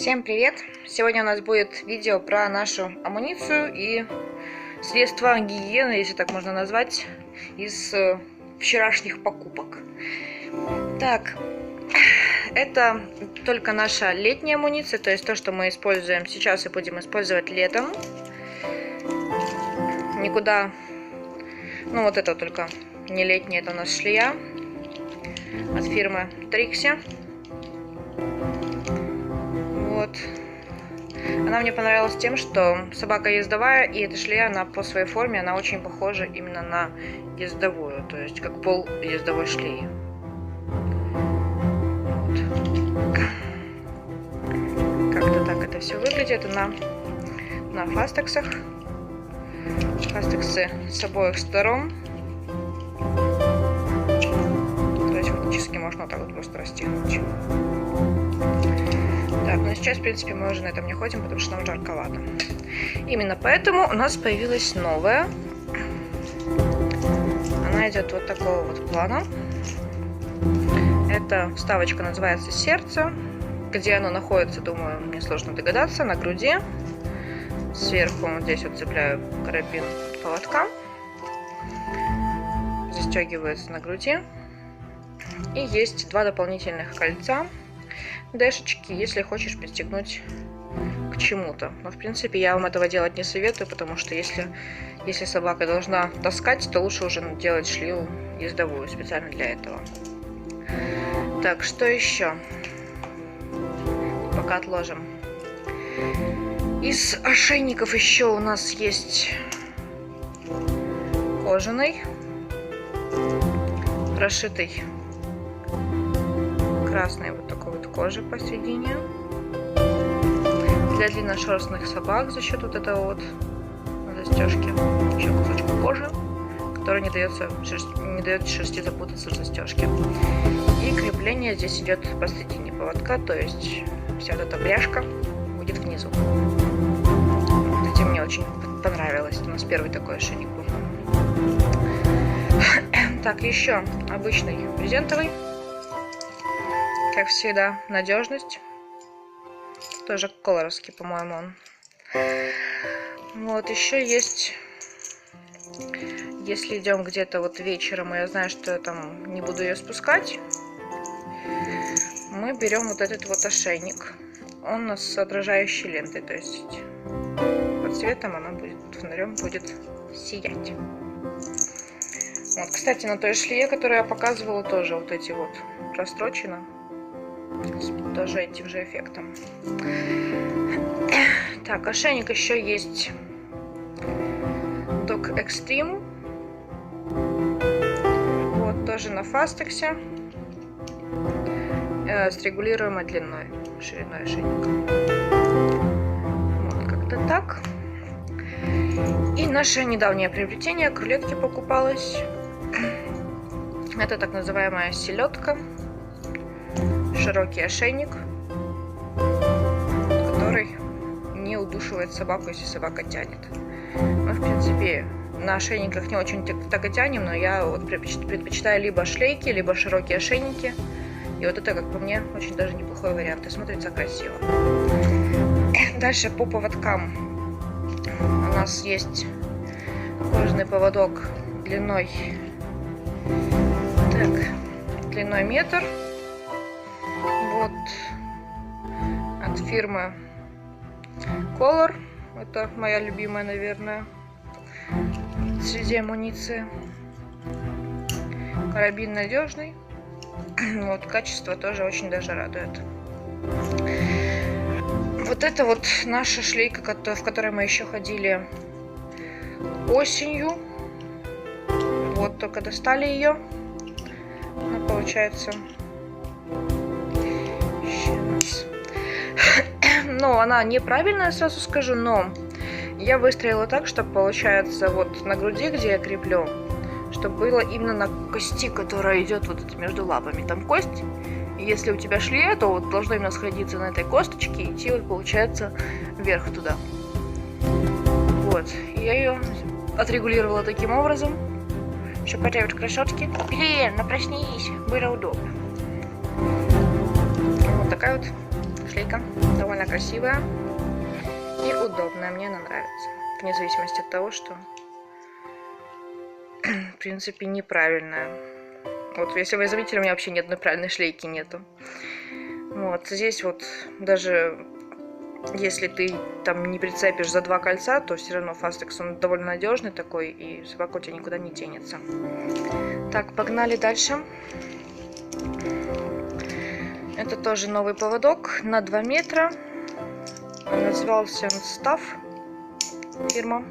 Всем привет! Сегодня у нас будет видео про нашу амуницию и средства гигиены, если так можно назвать, из вчерашних покупок. Так, это только наша летняя амуниция, то есть то, что мы используем сейчас и будем использовать летом. Никуда, ну вот это только не летняя, это у нас шлея от фирмы Trixie. Вот. Она мне понравилась тем, что собака ездовая, и эта шлея, она по своей форме, она очень похожа именно на ездовую, то есть как пол ездовой шлеи. Вот. Как-то так это все выглядит на фастексах. Фастексы с обоих сторон. То есть фактически можно вот так вот просто расстегнуть. Так, ну сейчас, в принципе, мы уже на этом не ходим, потому что нам жарковато. Именно поэтому у нас появилась новая. Она идет вот такого вот плана. Эта вставочка называется сердце. Где оно находится, думаю, мне сложно догадаться. На груди. Сверху вот здесь вот цепляю карабин поводка. Застегивается на груди. И есть два дополнительных кольца. Дэшечки, если хочешь пристегнуть к чему-то. Но в принципе я вам этого делать не советую, потому что если собака должна таскать, то лучше уже делать шлею ездовую специально для этого. Так, что еще? Пока отложим. Из ошейников еще у нас есть кожаный, прошитый красной вот такой вот кожи посередине. Для длинношерстных собак за счет вот этого вот застежки. Еще кусочек кожи, который не дает шерсти запутаться в застежке. И крепление здесь идет посередине поводка, то есть вся вот эта пряжка будет внизу. Вот этим мне очень понравилось. У нас первый такой ошейник был. Так, еще обычный брезентовый. Как всегда, надежность. Тоже колоровский, по-моему, он. Вот, еще есть. Если идем где-то вот вечером, и я знаю, что я там не буду ее спускать, мы берем вот этот вот ошейник. Он у нас с отражающей лентой, то есть под цветом она будет, фонарем будет сиять. Вот, кстати, на той шлее, которую я показывала, тоже вот эти вот прострочено. Тоже этим же эффектом. Так, ошейник еще есть Dog Extreme. Вот, тоже на фастексе. С регулируемой длиной, шириной ошейника. Вот, как-то так. И наше недавнее приобретение, крылетки покупалось. Это так называемая селедка. Широкий ошейник, который не удушивает собаку, если собака тянет. Мы, в принципе, на ошейниках не очень так и тянем, но я вот предпочитаю либо шлейки, либо широкие ошейники. И вот это, как по мне, очень даже неплохой вариант и смотрится красиво. Дальше по поводкам. У нас есть кожаный поводок длиной метр. Вот от фирмы Color. Это моя любимая, наверное, среди амуниции. Карабин надежный. Вот, качество тоже очень даже радует. Вот это вот наша шлейка, в которой мы еще ходили осенью. Вот, только достали ее. Она получается... Ну, она неправильная, сразу скажу, но я выстроила так, чтобы получается вот на груди, где я креплю, чтобы было именно на кости, которая идет вот между лапами. Там кость, и если у тебя шлея, то вот должно именно сходиться на этой косточке и идти вот получается вверх туда. Вот, и я ее отрегулировала таким образом, чтобы этой вот красотки, блин, ну проснись, было удобно. Вот такая вот шлейка. Довольно красивая и удобная. Мне она нравится. Вне зависимости от того, что в принципе неправильная. Вот если вы заметили, у меня вообще ни одной правильной шлейки нету. Вот здесь вот даже если ты там не прицепишь за 2 кольца, то все равно Fastex он довольно надежный такой, и собака у тебя никуда не денется. Так, погнали дальше. Это тоже новый поводок на 2 метра. Он назывался Staff, фирма.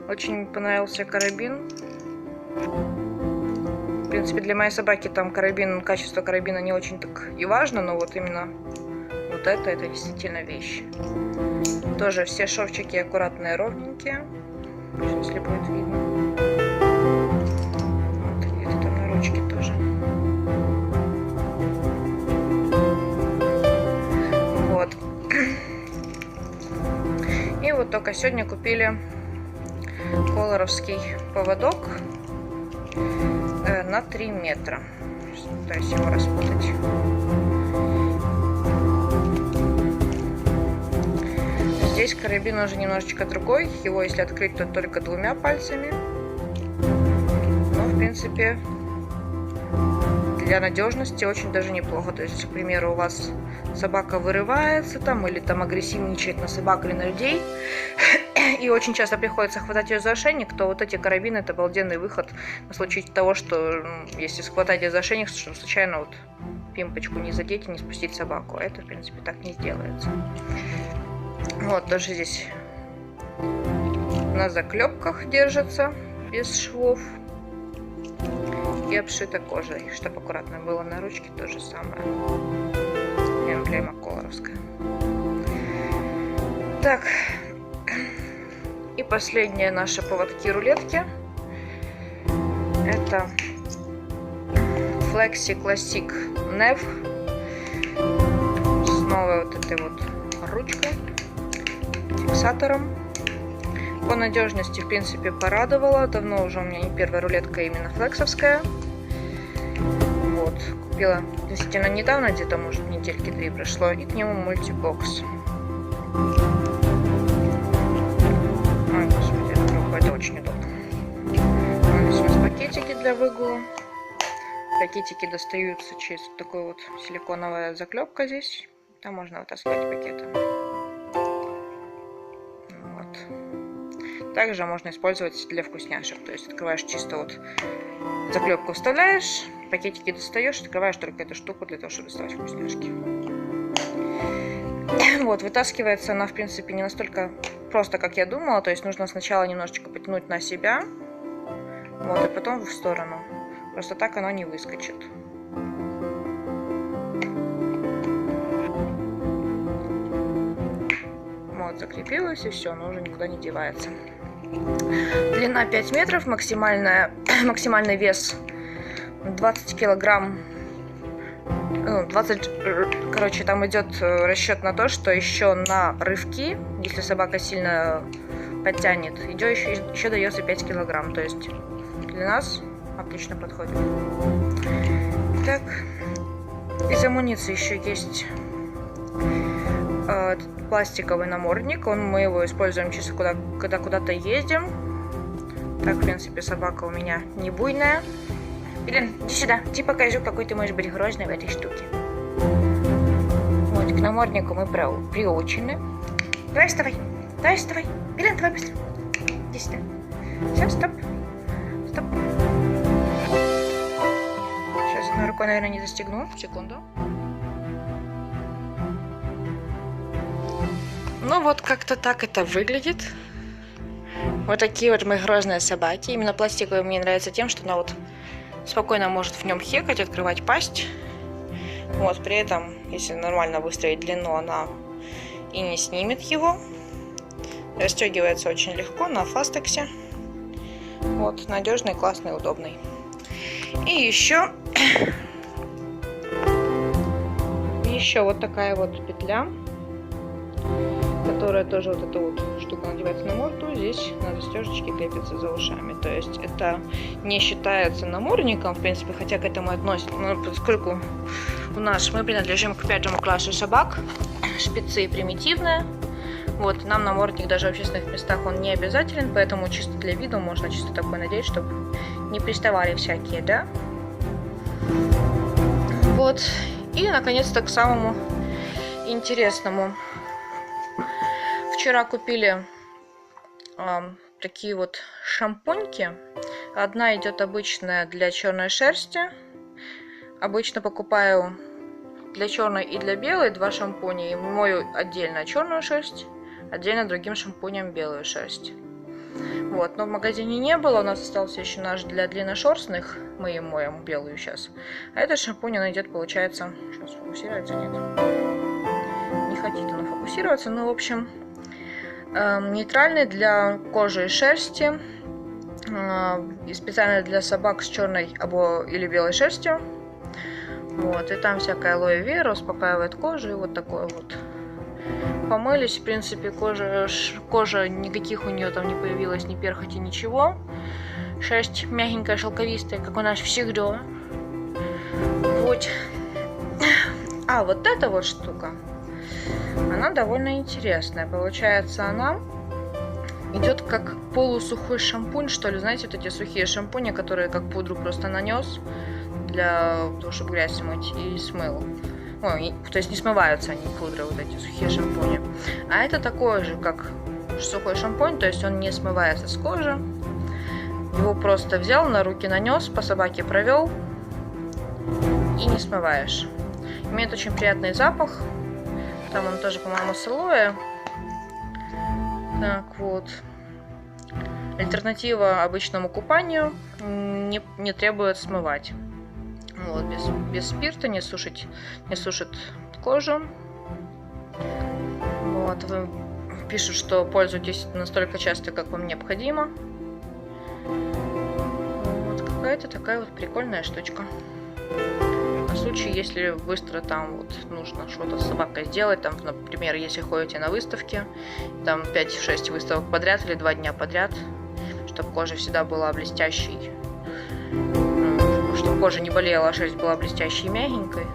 Очень понравился карабин. В принципе, для моей собаки там карабин, качество карабина не очень так и важно, но вот именно вот это действительно вещь. Тоже все шовчики аккуратные, ровненькие. Сейчас, если будет видно. Вот, где-то там на ручке тоже. Вот. И вот только сегодня купили колоровский поводок на 3 метра. Пытаюсь его распутать. Здесь карабин уже немножечко другой. Его, если открыть, то только 2 пальцами. Но, в принципе, для надежности очень даже неплохо. То есть, если, к примеру, у вас собака вырывается там, или там агрессивничает на собак или на людей, и очень часто приходится хватать ее за ошейник, то вот эти карабины — это обалденный выход на случай того, что если схватать ее за ошейник, чтобы случайно вот пимпочку не задеть и не спустить собаку. А это, в принципе, так не сделается. Вот, даже здесь на заклепках держится, без швов. И обшита кожей, чтобы аккуратно было на ручке, то же самое. Эмблема колоровская. Так. И последние наши поводки-рулетки. Это Flexi Classic Nev с новой вот этой вот ручкой, фиксатором. По надежности, в принципе, порадовала. Давно уже у меня не первая рулетка именно флексовская. Вот, купила действительно недавно, где-то, может, недельки 3 прошло. И к нему мультибокс. Ой, господи, это очень удобно. Здесь пакетики для выгула. Пакетики достаются через такую вот силиконовая заклепка здесь. Там можно вытаскивать пакеты. Вот. Также можно использовать для вкусняшек. То есть открываешь чисто вот заклепку, вставляешь, пакетики достаешь, открываешь только эту штуку для того, чтобы доставать вкусняшки. Вот, вытаскивается она, в принципе, не настолько просто, как я думала. То есть нужно сначала немножечко потянуть на себя, вот, и потом в сторону. Просто так оно не выскочит. Вот, закрепилось, и все, оно уже никуда не девается. Длина 5 метров, максимальный вес 20 килограмм. 20, короче, там идет расчет на то, что еще на рывки, если собака сильно подтянет, еще дается 5 килограмм. То есть для нас отлично подходит. Так, из амуниции еще есть пластиковый намордник. Мы его используем чисто когда куда-то ездим. Так, в принципе, собака у меня не буйная. Блин, иди сюда, иди покажу, какой ты можешь быть грозный в этой штуке. Вот, к наморднику мы приучены. Давай вставай, давай вставай. Блин, давай быстро. Иди сюда. Все, стоп. Стоп. Сейчас одной рукой, наверное, не застегну. Секунду. Ну вот как-то так это выглядит. Вот такие вот мы грозные собаки. Именно пластиковый мне нравится тем, что она вот спокойно может в нем хекать, открывать пасть. Вот, при этом, если нормально выстроить длину, она и не снимет его. Расстегивается очень легко на Fastex. Вот, надежный, классный, удобный. И еще вот такая вот петля, которая тоже вот эта вот штука надевается на морду, здесь на застежечке крепится за ушами. То есть это не считается намордником, в принципе, хотя к этому относится, но поскольку мы принадлежим к 5 классу собак, шпицы примитивные. Вот, нам намордник даже в общественных местах он не обязателен, поэтому чисто для вида можно чисто такой надеть, чтобы не приставали всякие, да? Вот, и наконец-то к самому интересному. Вчера купили такие вот шампуньки. Одна идет обычная для черной шерсти. Обычно покупаю для черной и для белой 2 шампуня. И мою отдельно черную шерсть, отдельно другим шампунем белую шерсть. Вот, но в магазине не было. У нас остался еще наш для длинношерстных. Мы им моем белую сейчас. А этот шампунь, он идет, получается... Сейчас фокусируется, нет? Не хотит он фокусироваться. Ну, в общем, нейтральный для кожи и шерсти. И специально для собак с черной или белой шерстью. Вот, и там всякая алоэ вера успокаивает кожу. И вот такое вот. Помылись, в принципе, кожа никаких у нее там не появилось, ни перхоти, ничего. Шерсть мягенькая, шелковистая, как у нас всегда. Вот. А вот эта вот штука, она довольно интересная. Получается, она идет как полусухой шампунь, что ли. Знаете, вот эти сухие шампуни, которые как пудру просто нанес для того, чтобы грязь смыть, и смыл. Ой, то есть не смываются они пудры, вот эти сухие шампуни. А это такой же, как сухой шампунь, то есть он не смывается с кожи. Его просто взял, на руки нанес, по собаке провел и не смываешь. Имеет очень приятный запах. Там он тоже, по-моему, с алоэ. Так вот. Альтернатива обычному купанию, не требует смывать. Вот, без спирта не сушит кожу. Вот, пишут, что пользуйтесь настолько часто, как вам необходимо. Вот, какая-то такая вот прикольная штучка. На случай, если быстро там вот нужно что-то с собакой сделать, там, например, если ходите на выставки, там 5-6 выставок подряд или 2 дня подряд, чтобы кожа всегда была блестящей, чтобы кожа не болела, а шерсть была блестящей и мягенькой.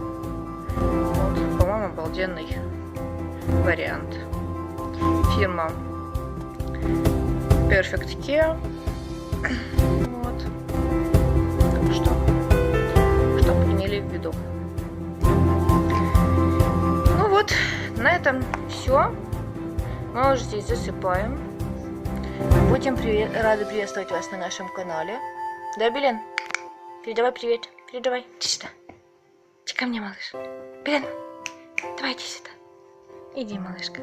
Вот, по-моему, обалденный вариант. Фирма Perfect Care. Вот. Так что приняли в виду. Ну вот, на этом все. Мы уже здесь засыпаем. Будем рады приветствовать вас на нашем канале. Да, Белен? Передавай привет. Передавай. Иди сюда. Иди ко мне, малыш. Белен, давай иди сюда. Иди, малышка.